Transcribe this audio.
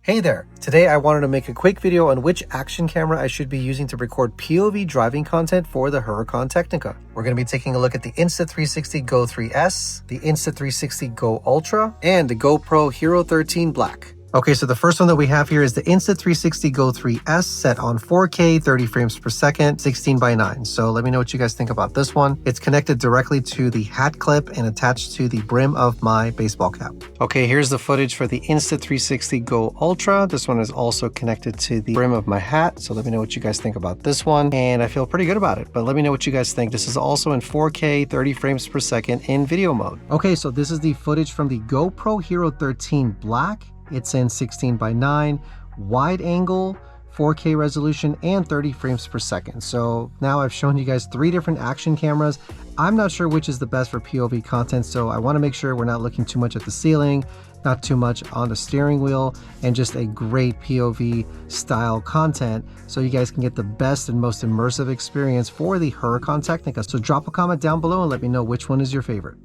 Hey there! Today I wanted to make a quick video on which action camera I should be using to record POV driving content for the Huracan Tecnica. We're going to be taking a look at the Insta360 Go 3S, the Insta360 Go Ultra, and the GoPro HERO13 Black. Okay, so the first one that we have here is the Insta360 Go 3S set on 4K, 30 frames per second, 16:9. So let me know what you guys think about this one. It's connected directly to the hat clip and attached to the brim of my baseball cap. Okay, here's the footage for the Insta360 Go Ultra. This one is also connected to the brim of my hat. So let me know what you guys think about this one. And I feel pretty good about it, but let me know what you guys think. This is also in 4K, 30 frames per second in video mode. Okay, so this is the footage from the GoPro HERO13 Black. It's in 16:9, wide angle, 4K resolution, and 30 frames per second. So now I've shown you guys 3 different action cameras. I'm not sure which is the best for POV content, so I want to make sure we're not looking too much at the ceiling, not too much on the steering wheel, and just a great POV style content so you guys can get the best and most immersive experience for the Huracan Tecnica. So drop a comment down below and let me know which one is your favorite.